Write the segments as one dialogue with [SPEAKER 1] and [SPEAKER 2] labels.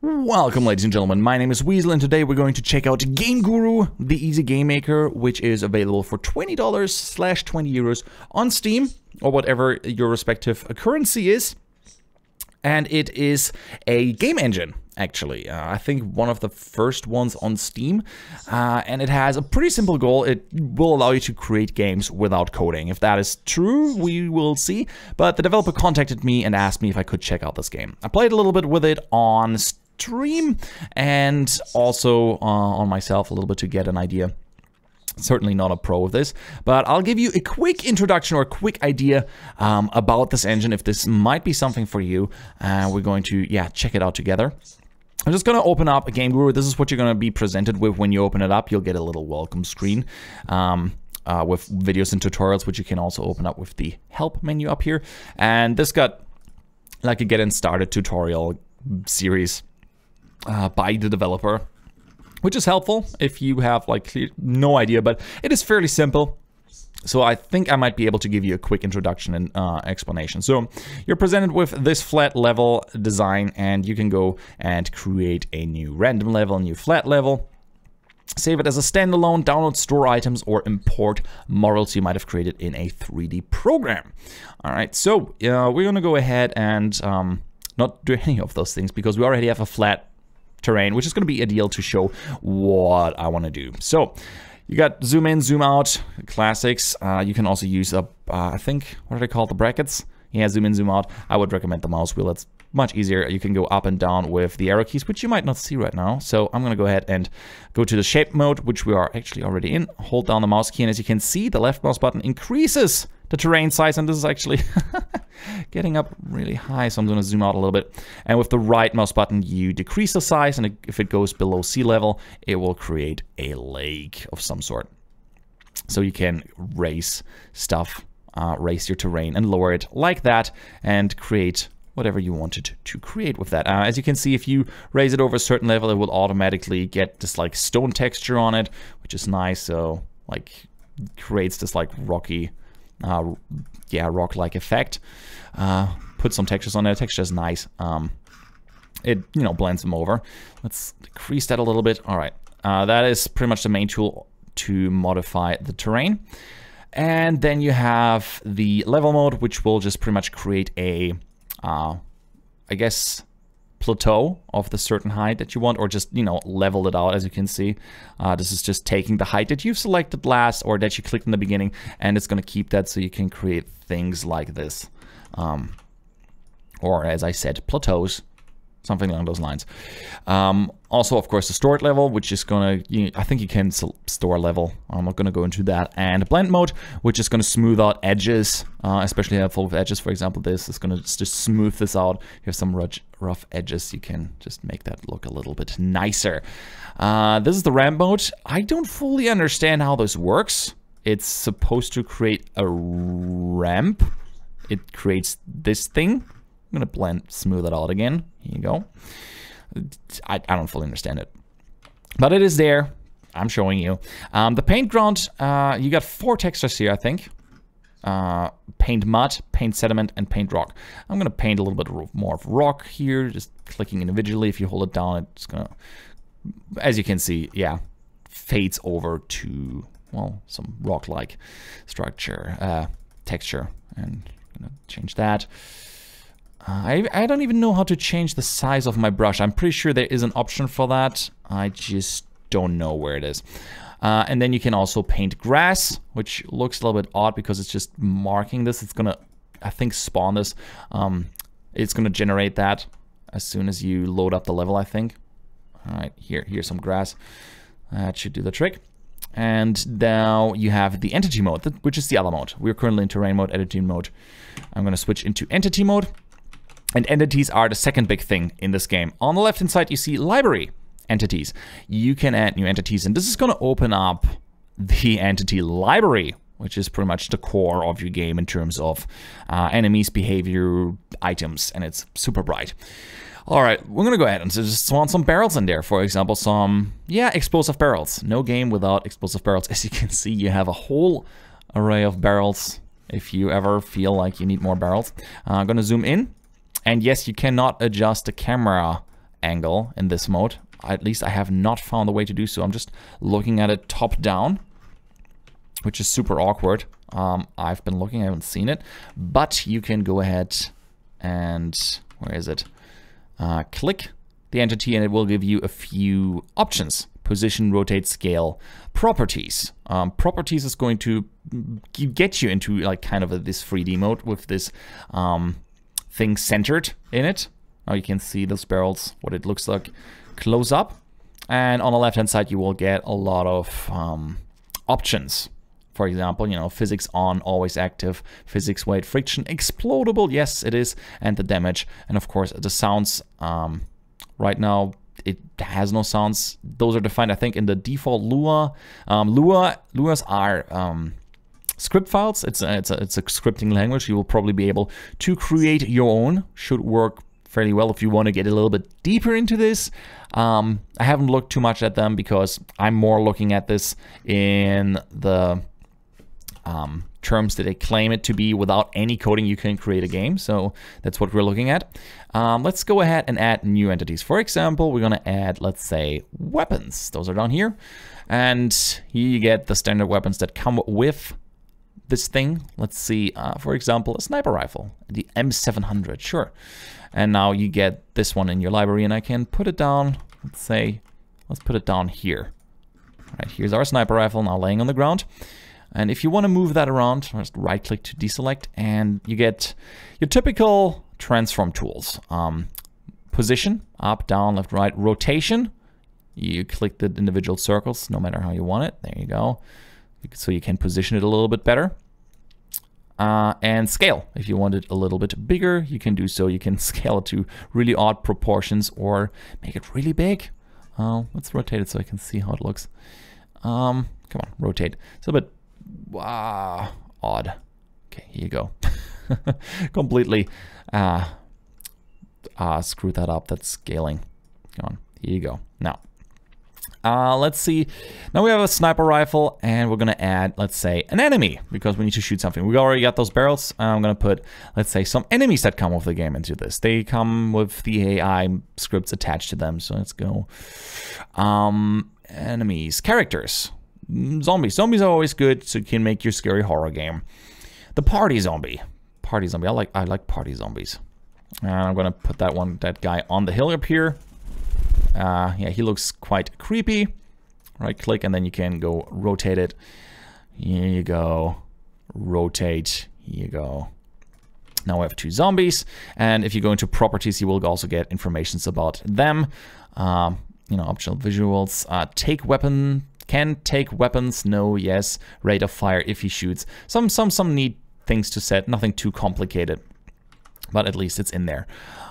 [SPEAKER 1] Welcome, ladies and gentlemen, my name is Weasel, and today we're going to check out Game Guru, the easy game maker, which is available for $20/€20 on Steam, or whatever your respective currency is. And it is a game engine, actually. I think one of the first ones on Steam. And it has a pretty simple goal. It will allow you to create games without coding. If that is true, we will see. But the developer contacted me and asked me if I could check out this game. I played a little bit with it on stream and also on myself a little bit to get an idea. Certainly not a pro of this, but I'll give you a quick introduction or a quick idea about this engine, if this might be something for you. We're going to, check it out together. I'm just going to open up a Game Guru. This is what you're going to be presented with when you open it up. You'll get a little welcome screen with videos and tutorials, which you can also open up with the help menu up here. And this got like a getting started tutorial series by the developer, which is helpful if you have like no idea, but it is fairly simple. So I think I might be able to give you a quick introduction and explanation. So you're presented with this flat level design, and you can go and create a new random level, new flat level. Save it as a standalone, download, store items, or import models you might have created in a 3D program. All right, so we're gonna go ahead and not do any of those things because we already have a flat terrain, which is going to be ideal to show what I want to do. So you got zoom in, zoom out, classics. You can also use I think, what are they called, the brackets? Yeah, zoom in, zoom out. I would recommend the mouse wheel. It's much easier. You can go up and down with the arrow keys, which you might not see right now. So I'm going to go ahead and go to the shape mode, which we are actually already in. Hold down the mouse key, and as you can see, the left mouse button increases the terrain size, and this is actually getting up really high, so I'm going to zoom out a little bit. And with the right mouse button, you decrease the size, and if it goes below sea level, it will create a lake of some sort. So you can raise stuff, raise your terrain, and lower it like that, and create whatever you wanted to create with that. As you can see, if you raise it over a certain level, it will automatically get this like stone texture on it, which is nice. So like creates this like rocky, rock-like effect. Put some textures on there. Texture is nice. It blends them over. Let's decrease that a little bit. All right, that is pretty much the main tool to modify the terrain. And then you have the level mode, which will just pretty much create a I guess plateau of the certain height that you want, or just level it out. As you can see, this is just taking the height that you've selected last or that you clicked in the beginning, and it's going to keep that so you can create things like this, or as I said, plateaus, something along those lines. Also, of course, the stored level, which is gonna, I think you can store level. I'm not gonna go into that. And blend mode, which is gonna smooth out edges, especially helpful with edges. For example, this is gonna just smooth this out. You have some rough edges, you can just make that look a little bit nicer. This is the ramp mode. I don't fully understand how this works. It's supposed to create a ramp. It creates this thing. I'm gonna smooth it out again. Here you go. I don't fully understand it, but it is there. I'm showing you. The paint ground, you got 4 textures here, I think. Paint mud, paint sediment, and paint rock. I'm gonna paint a little bit more of rock here, just clicking individually. If you hold it down, it's gonna, as you can see, fades over to, well, some rock-like structure, texture, and I'm gonna change that. I don't even know how to change the size of my brush. I'm pretty sure there is an option for that. I just don't know where it is. And then you can also paint grass, which looks a little bit odd because it's just marking this. It's gonna, I think, spawn this. It's gonna generate that as soon as you load up the level, I think. All right, here's some grass. That should do the trick. And now you have the entity mode, which is the other mode. We're currently in terrain mode, editing mode. I'm gonna switch into entity mode. And entities are the second big thing in this game. On the left-hand side, you see library entities. You can add new entities, and this is going to open up the entity library, which is pretty much the core of your game in terms of enemies, behavior, items, and it's super bright. All right, we're going to go ahead and just spawn some barrels in there. For example, some, explosive barrels. No game without explosive barrels. As you can see, you have a whole array of barrels if you ever feel like you need more barrels. I'm going to zoom in. And yes, you cannot adjust the camera angle in this mode. At least I have not found a way to do so. I'm just looking at it top down, which is super awkward. I've been looking, I haven't seen it, but you can go ahead and, where is it? Click the entity and it will give you a few options. Position, rotate, scale, properties. Properties is going to get you into like kind of this 3D mode with this thing centered in it. Now you can see those barrels, what it looks like close up. And on the left hand side, you will get a lot of options. For example, you know, physics on, always active, physics, weight, friction, explodable, yes it is, and the damage. And of course the sounds, right now it has no sounds. Those are defined, I think, in the default Lua. Luas are script files. It's a scripting language. You will probably be able to create your own. Should work fairly well if you want to get a little bit deeper into this. I haven't looked too much at them because I'm more looking at this in the terms that they claim it to be. Without any coding, you can create a game. So that's what we're looking at. Let's go ahead and add new entities. For example, we're going to add, let's say, weapons. Those are down here. And here you get the standard weapons that come with this thing. Let's see, for example, a sniper rifle, the M700, sure. And now you get this one in your library, and I can put it down. Let's put it down here. All right, here's our sniper rifle now laying on the ground. And if you want to move that around, just right click to deselect, and you get your typical transform tools. Position, up, down, left, right, rotation. You click the individual circles, no matter how you want it. There you go. So you can position it a little bit better. And scale. If you want it a little bit bigger, you can do so. You can scale it to really odd proportions or make it really big. Let's rotate it so I can see how it looks. Come on, rotate. It's a bit odd. Okay, here you go. Completely screwed that up. That's scaling. Come on, here you go. Now, let's see. Now we have a sniper rifle, and we're gonna add, let's say, an enemy because we need to shoot something. We already got those barrels. I'm gonna put, let's say, some enemies that come with the game into this. They come with the AI scripts attached to them. So let's go. Enemies, characters, zombies. Zombies are always good, so you can make your scary horror game. The party zombie. Party zombie. I like party zombies. And I'm gonna put that guy on the hill up here. Yeah, he looks quite creepy. Right click and then you can go rotate it. Here you go. Rotate. Here you go. Now we have two zombies. And if you go into properties, you will also get informations about them. You know, optional visuals. Take weapon. Can take weapons. No, yes. Rate of fire if he shoots. Some neat things to set. Nothing too complicated. But at least it's in there.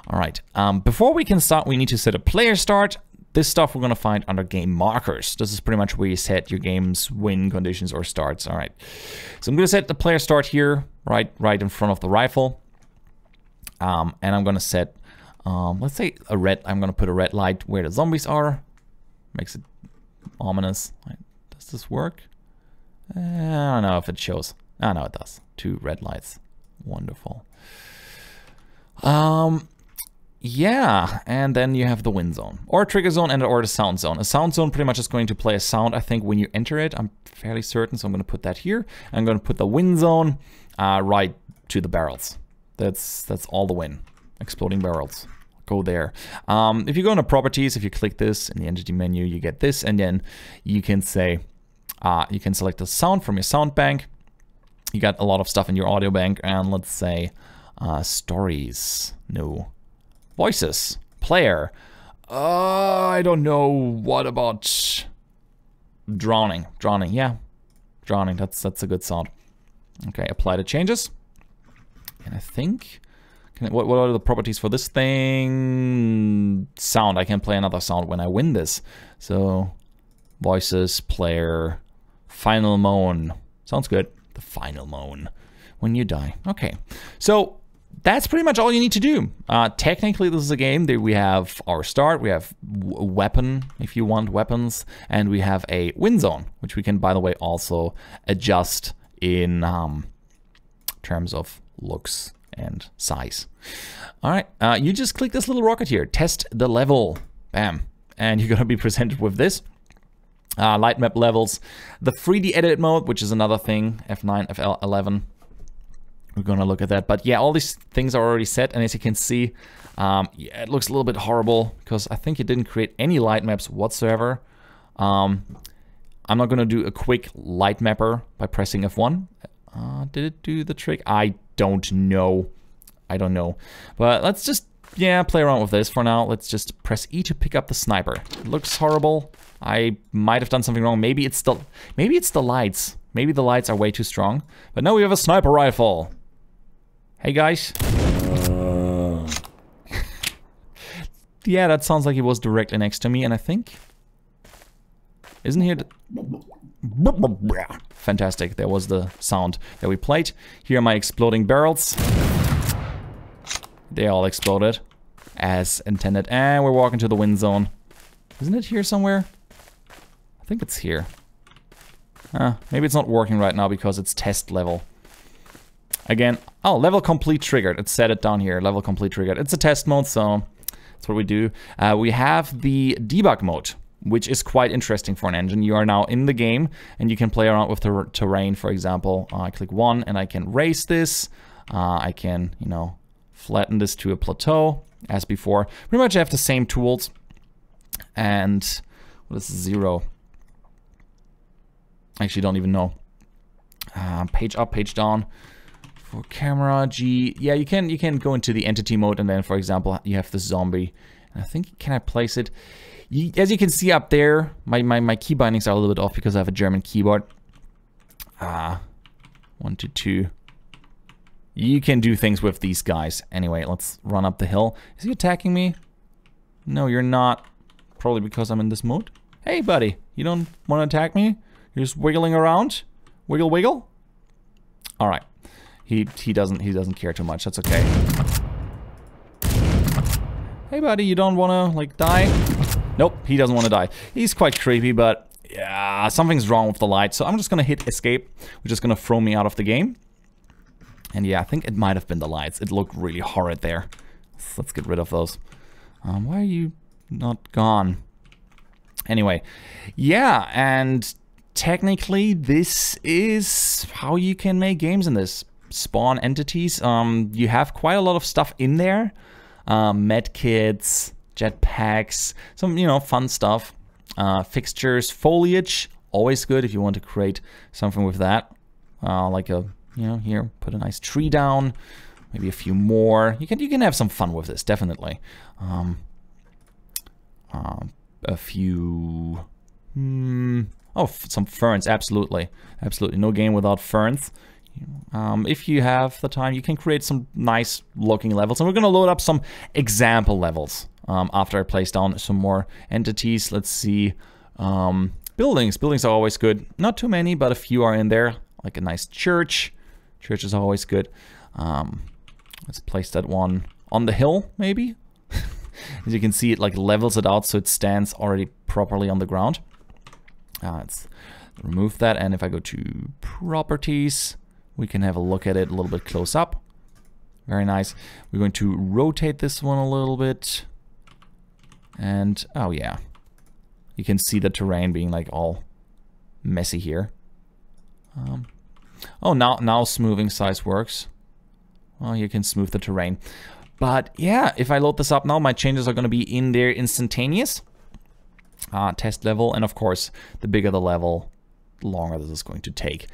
[SPEAKER 1] All right. Before we can start, we need to set a player start. This stuff we're going to find under game markers. This is pretty much where you set your game's win conditions or starts. All right. So I'm going to set the player start here, right in front of the rifle. And I'm going to set, let's say a red. I'm going to put a red light where the zombies are. Makes it ominous. Does this work? I don't know if it shows. Oh, no, it does. 2 red lights. Wonderful. Yeah, and then you have the win zone, or trigger zone, or the sound zone. A sound zone pretty much is going to play a sound, I think, when you enter it. I'm fairly certain, so I'm going to put that here. I'm going to put the win zone right to the barrels. That's all the win. Exploding barrels. Go there. If you go into properties, if you click this in the entity menu, you get this, and then you can say, you can select the sound from your sound bank. You got a lot of stuff in your audio bank, and let's say stories. No. Voices. Player. I don't know. What about drowning? Drowning, yeah. Drowning, that's a good sound. Okay, apply the changes. And I think, what are the properties for this thing? Sound, I can play another sound when I win this. So, voices, player, final moan. Sounds good. The final moan when you die. Okay, so that's pretty much all you need to do. Technically, this is a game that we have our start, we have weapon, if you want weapons, and we have a win zone, which we can, by the way, also adjust in terms of looks and size. All right, you just click this little rocket here, test the level. Bam. And you're gonna be presented with this. Light map levels, the 3D edit mode, which is another thing, F9, FL11. We're gonna look at that. But yeah, all these things are already set, and as you can see, yeah, it looks a little bit horrible because I think it didn't create any light maps whatsoever. I'm not gonna do a quick light mapper by pressing F1. Did it do the trick? I don't know. I don't know. But let's just, yeah, play around with this for now. Let's just press E to pick up the sniper. It looks horrible. I might have done something wrong. Maybe it's the lights. Maybe the lights are way too strong. But now we have a sniper rifle. Hey guys. Yeah, that sounds like he was directly next to me, and I think... Isn't here the... Fantastic, there was the sound that we played. Here are my exploding barrels. They all exploded as intended. And we're walking to the wind zone. Isn't it here somewhere? I think it's here. Maybe it's not working right now because it's test level. Again, oh, level complete triggered. It said it down here, level complete triggered. It's a test mode, so that's what we do. We have the debug mode, which is quite interesting for an engine. You are now in the game and you can play around with the terrain, for example. I click 1 and I can raise this. I can, you know, flatten this to a plateau as before. Pretty much have the same tools. And what is 0? Actually, don't even know. Page up, page down. For camera, G. Yeah, you can go into the entity mode, and then, for example, you have the zombie. And I think, can I place it? As you can see up there, my key bindings are a little bit off because I have a German keyboard. 1 to 2. You can do things with these guys. Anyway, let's run up the hill. Is he attacking me? No, you're not. Probably because I'm in this mode. Hey, buddy, you don't want to attack me? You're just wiggling around? Wiggle, wiggle? All right. He doesn't care too much. That's okay. Hey, buddy, you don't want to, like, die? Nope, he doesn't want to die. He's quite creepy, but yeah, something's wrong with the light. So I'm just going to hit escape, which is going to throw me out of the game. And yeah, I think it might have been the lights. It looked really horrid there. So let's get rid of those. Why are you not gone? Anyway, yeah, and technically this is how you can make games in this. Spawn entities. You have quite a lot of stuff in there. Med kits, jetpacks, some, you know, fun stuff. Fixtures, foliage, always good if you want to create something with that. Like a, you know, here, put a nice tree down, maybe a few more. You can have some fun with this, definitely. A few, some ferns, absolutely, absolutely. No game without ferns. If you have the time, you can create some nice looking levels, and we're gonna load up some example levels after I place down some more entities. Let's see. Buildings are always good. Not too many, but a few are in there, like a nice church. Church is always good. Let's place that one on the hill, maybe. As you can see, it like levels it out so it stands already properly on the ground. Let's remove that, and if I go to properties, we can have a look at it a little bit close up. Very nice. We're going to rotate this one a little bit. And, oh yeah. You can see the terrain being like all messy here. Oh, now smoothing size works. Well, you can smooth the terrain. But yeah, if I load this up now, my changes are going to be in there instantaneous. Test level, and of course, the bigger the level, the longer this is going to take.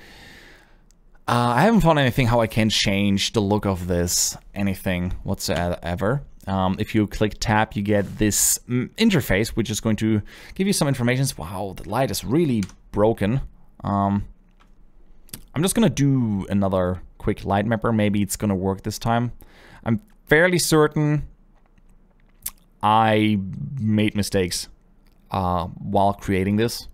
[SPEAKER 1] I haven't found anything how I can change the look of this, anything whatsoever. If you click tab, you get this interface, which is going to give you some information. Wow, the light is really broken. I'm just gonna do another quick light mapper. Maybe it's gonna work this time. I'm fairly certain I made mistakes while creating this.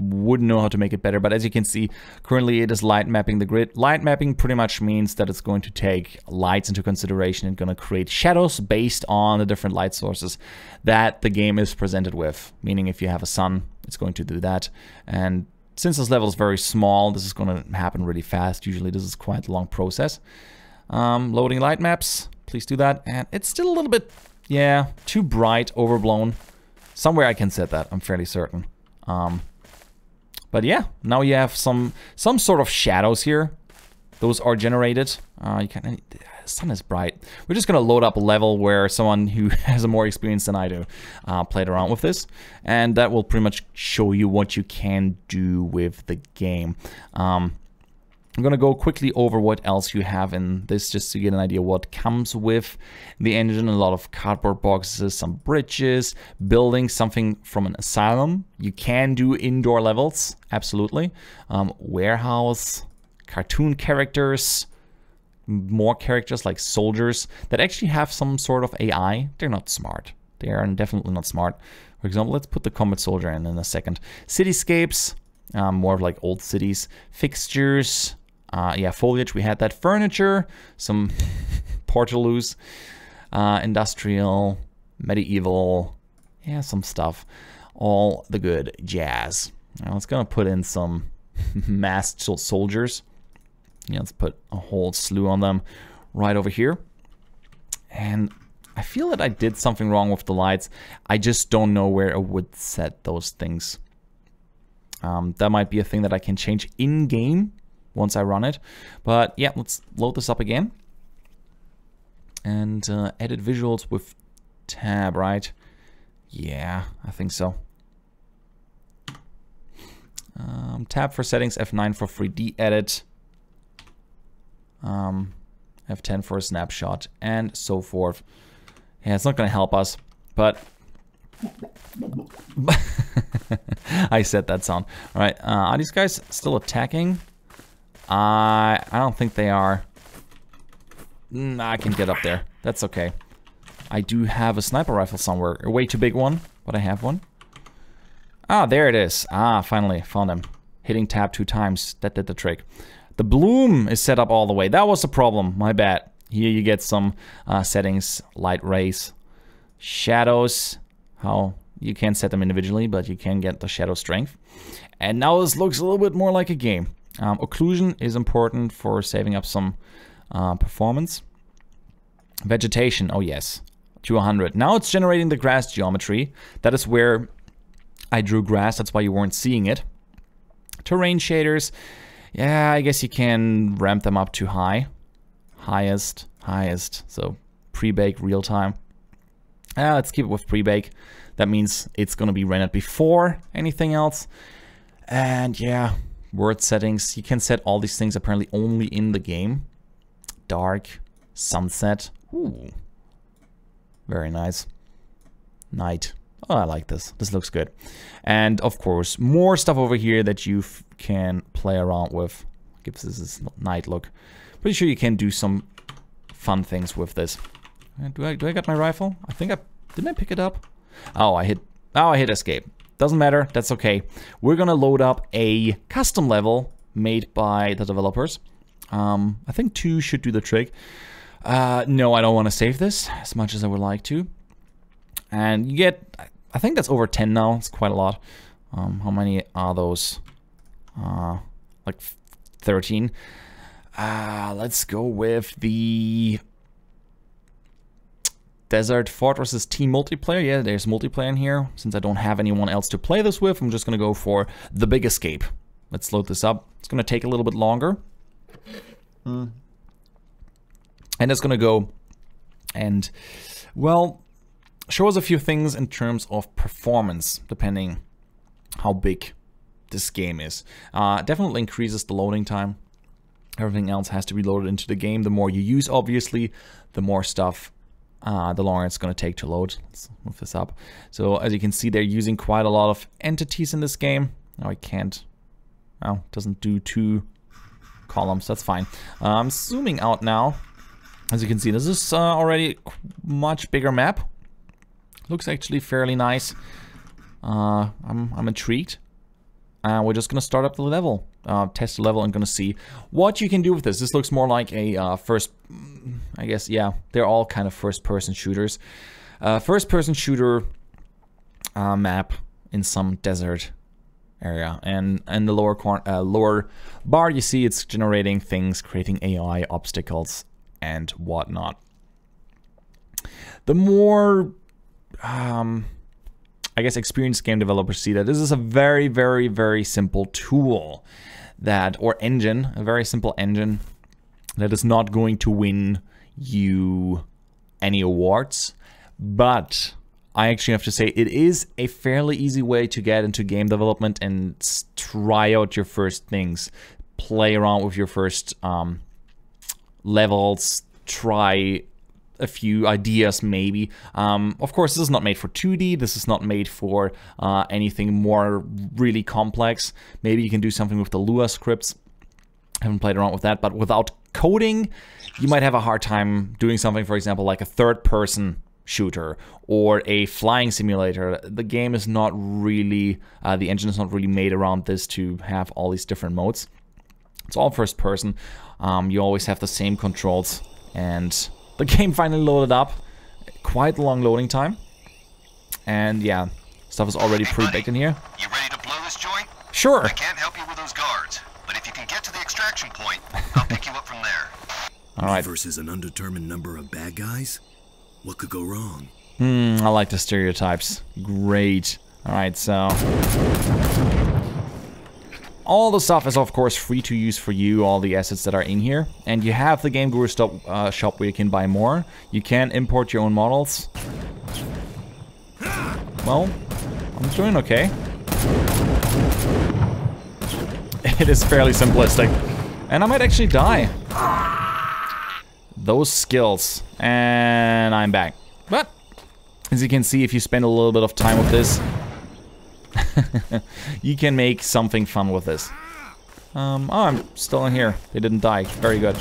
[SPEAKER 1] Wouldn't know how to make it better, but as you can see, currently it is light mapping the grid. Light mapping pretty much means that it's going to take lights into consideration and going to create shadows based on the different light sources that the game is presented with. Meaning if you have a sun, it's going to do that. And since this level is very small, this is going to happen really fast. Usually this is quite a long process. Loading light maps, please do that. And it's still a little bit Yeah, too bright, overblown. Somewhere I can set that, I'm fairly certain. But yeah, now you have some sort of shadows here. Those are generated. The sun is bright. We're just gonna load up a level where someone who has more experience than I do played around with this, and that will pretty much show you what you can do with the game. I'm gonna go quickly over what else you have in this, just to get an idea what comes with the engine. A lot of cardboard boxes, some bridges, building something from an asylum. You can do indoor levels, absolutely. Warehouse, cartoon characters, more characters like soldiers that actually have some sort of AI. They're not smart. They are definitely not smart. For example, let's put the combat soldier in a second. Cityscapes, more of like old cities. Fixtures, yeah, foliage, we had that. Furniture, some portaloos, industrial, medieval, yeah, some stuff. All the good jazz. Now let's gonna put in some masked soldiers. Yeah, let's put a whole slew on them right over here. And I feel that I did something wrong with the lights. I just don't know where I would set those things. That might be a thing that I can change in-game once I run it. But yeah, let's load this up again. And edit visuals with tab, right? Yeah, I think so. Tab for settings, F9 for 3D edit. F10 for a snapshot, and so forth. Yeah, it's not gonna help us, but I said that sound. All right, are these guys still attacking? I don't think they are. I can get up there. That's okay. I do have a sniper rifle somewhere. A way too big one, but I have one. Ah, there it is. Ah, finally found him. Hitting tab 2 times. That did the trick. The bloom is set up all the way. That was the problem. My bad. Here you get some settings, light rays, shadows. How you can't set them individually, but you can get the shadow strength. And now this looks a little bit more like a game. Occlusion is important for saving up some performance. Vegetation, oh yes, to 100. Now it's generating the grass geometry. That is where I drew grass. That's why you weren't seeing it. Terrain shaders. Yeah, I guess you can ramp them up to high. Highest. So pre-bake, real time. Let's keep it with pre-bake. That means it's gonna be rendered before anything else. And yeah, word settings. You can set all these things apparently only in the game. Dark, sunset. Ooh, very nice. Night. Oh, I like this. This looks good. And of course, more stuff over here that you can play around with. Gives this night look. Pretty sure you can do some fun things with this. Do I get my rifle? I think didn't I pick it up? Oh, I hit escape. Doesn't matter. That's okay. We're gonna load up a custom level made by the developers. I think 2 should do the trick. No, I don't want to save this as much as I would like to. And you get, I think that's over 10 now. It's quite a lot. How many are those? Like 13. Let's go with the Desert Fortresses team multiplayer. Yeah, there's multiplayer in here. Since I don't have anyone else to play this with, I'm just gonna go for the big escape. Let's load this up. It's gonna take a little bit longer. And it's gonna go and, well, show us a few things in terms of performance, depending how big this game is. Definitely increases the loading time. Everything else has to be loaded into the game. The more you use, obviously, the more stuff, the longer it's going to take to load. Let's move this up. So as you can see, they're using quite a lot of entities in this game. Now I can't, oh, it doesn't do 2 columns. That's fine. I'm zooming out now. As you can see, this is already a much bigger map. Looks actually fairly nice. I'm intrigued. We're just gonna start up the level, test the level, and gonna see what you can do with this. This looks more like a first, I guess, yeah, they're all kind of first-person shooters. First-person shooter map in some desert area, and in the lower bar, you see it's generating things, creating AI obstacles and whatnot. the more, I guess, experienced game developers see that this is a very, very, very simple tool that, or engine, a very simple engine that is not going to win you any awards, but I actually have to say it is a fairly easy way to get into game development and try out your first things, play around with your first levels, try a few ideas maybe. Of course, this is not made for 2D, this is not made for anything more really complex. Maybe you can do something with the Lua scripts. I haven't played around with that, but without coding, you might have a hard time doing something, for example, like a third-person shooter or a flying simulator. The game is not really, the engine is not really made around this to have all these different modes. It's all first person. You always have the same controls, and the game finally loaded up. Quite a long loading time. And yeah, stuff is already pre-baked in here.
[SPEAKER 2] You ready to blow this joint?
[SPEAKER 1] Sure.
[SPEAKER 2] I can't help you with those guards, but if you can get to the extraction point, I'll pick you up from there.
[SPEAKER 1] Alright.
[SPEAKER 3] Versus an undetermined number of bad guys? What could go wrong?
[SPEAKER 1] I like the stereotypes. Great. Alright, so all the stuff is of course free to use for you, all the assets that are in here. And you have the Game Guru shop where you can buy more. You can import your own models. Well, I'm doing okay. It is fairly simplistic. And I might actually die. Those skills. And I'm back. But, as you can see, if you spend a little bit of time with this, you can make something fun with this. Oh, I'm still in here. They didn't die. Very good.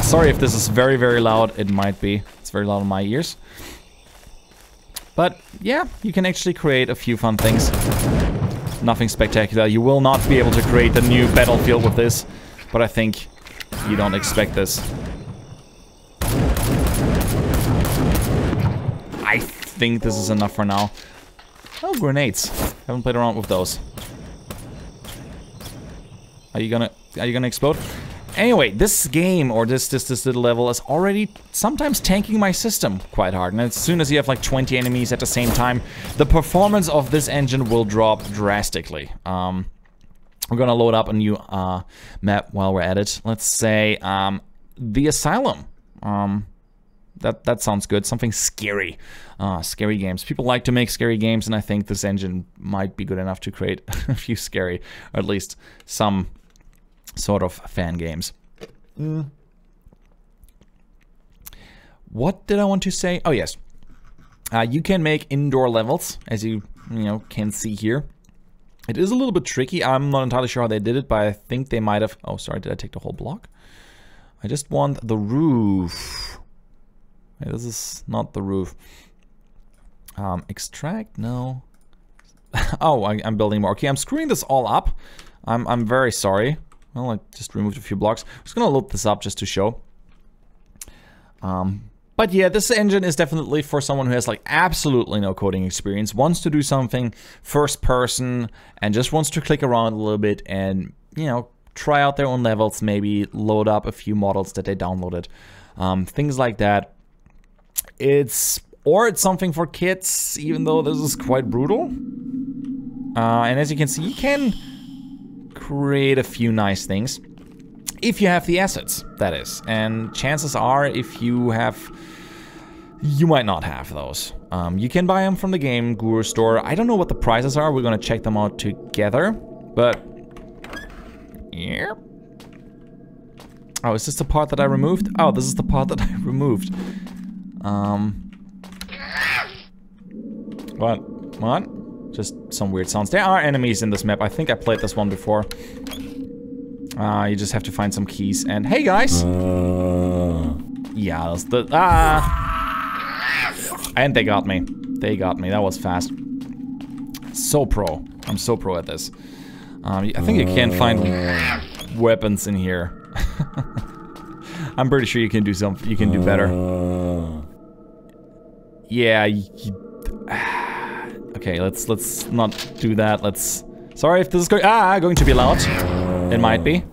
[SPEAKER 1] Sorry if this is very, very loud. It might be. It's very loud in my ears. But, yeah, you can actually create a few fun things. Nothing spectacular. You will not be able to create the new battlefield with this, but I think you don't expect this. I think this is enough for now. Oh, grenades. Haven't played around with those. Are you gonna explode? Anyway, this game, or this little level, is already sometimes tanking my system quite hard. And as soon as you have like 20 enemies at the same time, the performance of this engine will drop drastically. We're gonna load up a new map while we're at it. Let's say the Asylum. That sounds good. Something scary. Scary games. People like to make scary games, and I think this engine might be good enough to create a few scary, or at least some sort of fan games. What did I want to say? Oh yes, you can make indoor levels, as you can see here. It is a little bit tricky. I'm not entirely sure how they did it, but I think they might have. Oh, sorry, did I take the whole block? I just want the roof. Hey, this is not the roof. Extract? No. Oh, I'm building more. Okay, I'm screwing this all up. I'm very sorry. Well, I just removed a few blocks. I'm just gonna load this up just to show. But yeah, this engine is definitely for someone who has like absolutely no coding experience, wants to do something first person, and just wants to click around a little bit and, try out their own levels, maybe load up a few models that they downloaded. Things like that. It's something for kids, even though this is quite brutal. And as you can see, you can create a few nice things. If you have the assets, that is. And chances are, if you have... You might not have those. You can buy them from the Game Guru store. I don't know what the prices are. We're gonna check them out together. But... yeah. Oh, is this the part that I removed? Oh, this is the part that I removed. What? Just some weird sounds. There are enemies in this map. I think I played this one before. You just have to find some keys. And hey, guys! Yeah, that's the... And they got me. They got me. That was fast. So pro. I'm so pro at this. I think you can find weapons in here. I'm pretty sure you can do something. You can do better. Yeah. Okay, let's not do that. Sorry if this is going to be loud. It might be.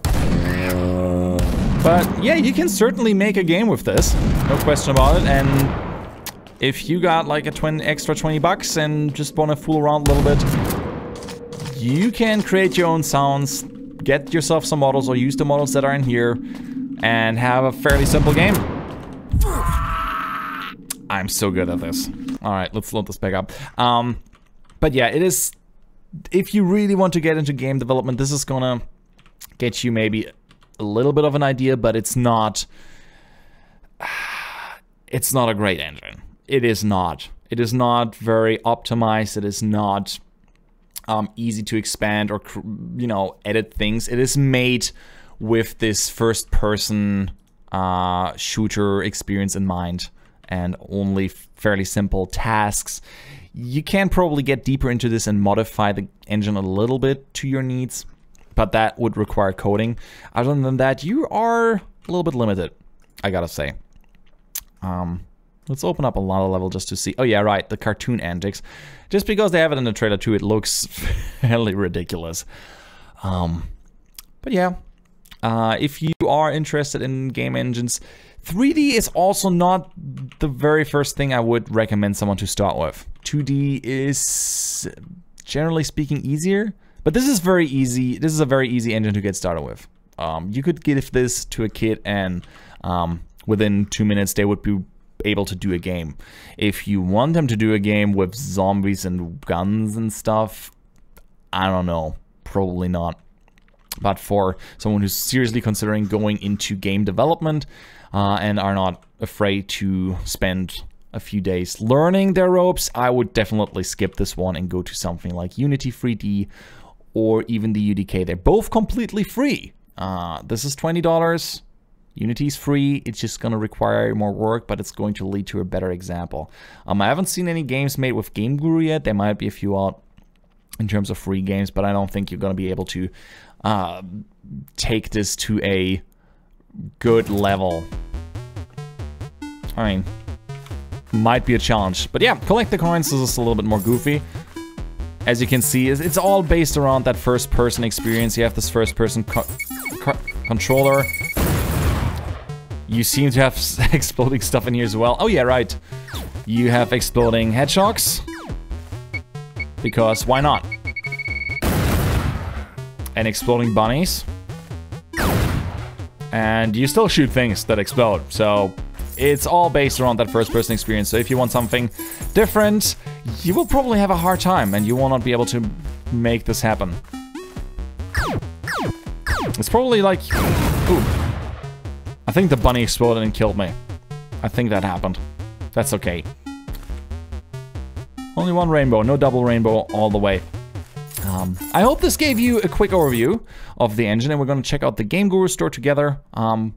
[SPEAKER 1] But yeah, you can certainly make a game with this, no question about it. And if you got like a extra 20 bucks and just want to fool around a little bit, you can create your own sounds, get yourself some models or use the models that are in here, and have a fairly simple game. I'm so good at this. All right, let's load this back up. But yeah, it is, if you really want to get into game development, this is gonna get you maybe a little bit of an idea, but it's not a great engine. It is not. It is not very optimized. It is not easy to expand or, you know, edit things. It is made with this first-person shooter experience in mind, and only fairly simple tasks. You can probably get deeper into this and modify the engine a little bit to your needs, but that would require coding. Other than that, you are a little bit limited, I gotta say. Let's open up a lava level just to see. Oh yeah, right, the cartoon antics. Just because they have it in the trailer too, it looks fairly ridiculous. But yeah, if you are interested in game engines, 3D is also not the very first thing I would recommend someone to start with. 2D is, generally speaking, easier. But this is very easy. This is a very easy engine to get started with. You could give this to a kid and within 2 minutes they would be able to do a game. If you want them to do a game with zombies and guns and stuff, I don't know. Probably not. But for someone who's seriously considering going into game development and are not afraid to spend a few days learning their ropes, I would definitely skip this one and go to something like Unity 3D or even the UDK. They're both completely free. This is $20. Unity's free. It's just going to require more work, but it's going to lead to a better example. I haven't seen any games made with Game Guru yet. There might be a few out in terms of free games, but I don't think you're going to be able to take this to a good level. I mean, might be a challenge. But yeah, collect the coins. This is a little bit more goofy. As you can see, it's all based around that first-person experience. You have this first-person controller. You seem to have exploding stuff in here as well. Oh yeah, right. You have exploding hedgehogs. Because why not? And exploding bunnies. And you still shoot things that explode. So it's all based around that first-person experience. So if you want something different, you will probably have a hard time and you will not be able to make this happen. It's probably like... Ooh. I think the bunny exploded and killed me. I think that happened. That's okay. Only one rainbow, no double rainbow all the way. I hope this gave you a quick overview of the engine, and we're going to check out the Game Guru store together. This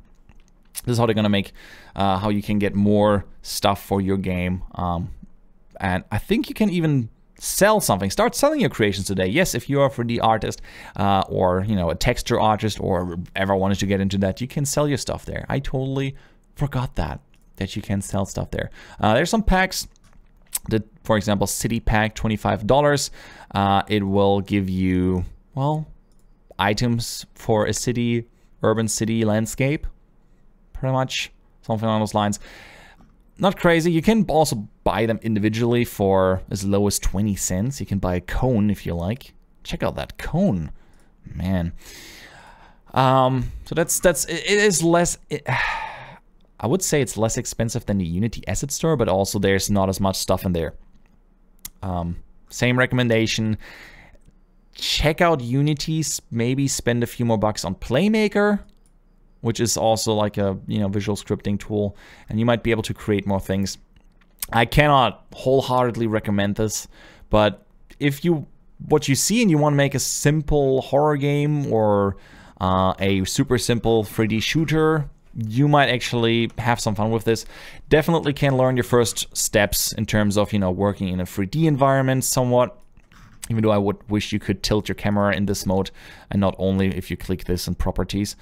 [SPEAKER 1] is how they're going to make, how you can get more stuff for your game. And I think you can even sell something. Start selling your creations today. Yes, if you are a 3D artist or, you know, a texture artist or ever wanted to get into that, you can sell your stuff there. I totally forgot that you can sell stuff there. There's some packs. For example, City Pack, $25. It will give you, well, items for a city, urban city landscape. Pretty much something along those lines. Not crazy. You can also buy them individually for as low as 20 cents. You can buy a cone if you like. Check out that cone, man. So it is less. I would say it's less expensive than the Unity asset store, but also there's not as much stuff in there. Same recommendation. Check out Unity's. Maybe spend a few more bucks on Playmaker, which is also like a, you know, visual scripting tool, and you might be able to create more things. I cannot wholeheartedly recommend this, but if what you see and you want to make a simple horror game or a super simple 3D shooter, you might actually have some fun with this. Definitely can learn your first steps in terms of, you know, working in a 3D environment somewhat. Even though I would wish you could tilt your camera in this mode and not only if you click this in properties.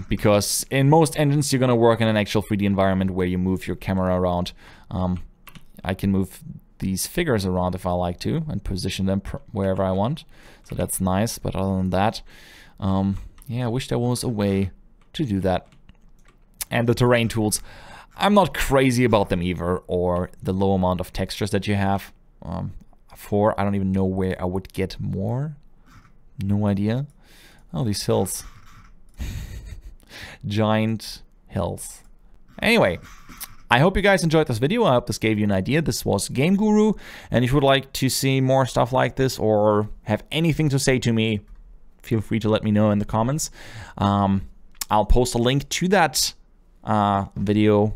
[SPEAKER 1] Because in most engines you're going to work in an actual 3D environment where you move your camera around. I can move these figures around if I like to and position them wherever I want. So that's nice, but other than that, yeah, I wish there was a way to do that. And the terrain tools, I'm not crazy about them either, or the low amount of textures that you have. I don't even know where I would get more. No idea. Oh, these hills. Giant hills. Anyway, I hope you guys enjoyed this video. I hope this gave you an idea. This was Game Guru, and if you would like to see more stuff like this or have anything to say to me, feel free to let me know in the comments. I'll post a link to that video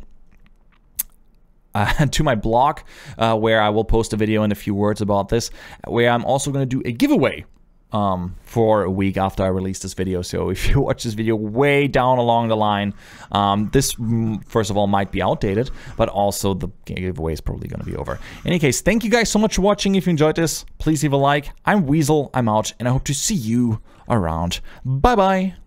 [SPEAKER 1] to my blog, where I will post a video and a few words about this, where I'm also going to do a giveaway for a week after I release this video. So if you watch this video way down along the line, this, first of all, might be outdated, but also the giveaway is probably going to be over. In any case, thank you guys so much for watching. If you enjoyed this, please leave a like. I'm Weasel, I'm out, and I hope to see you around. Bye-bye.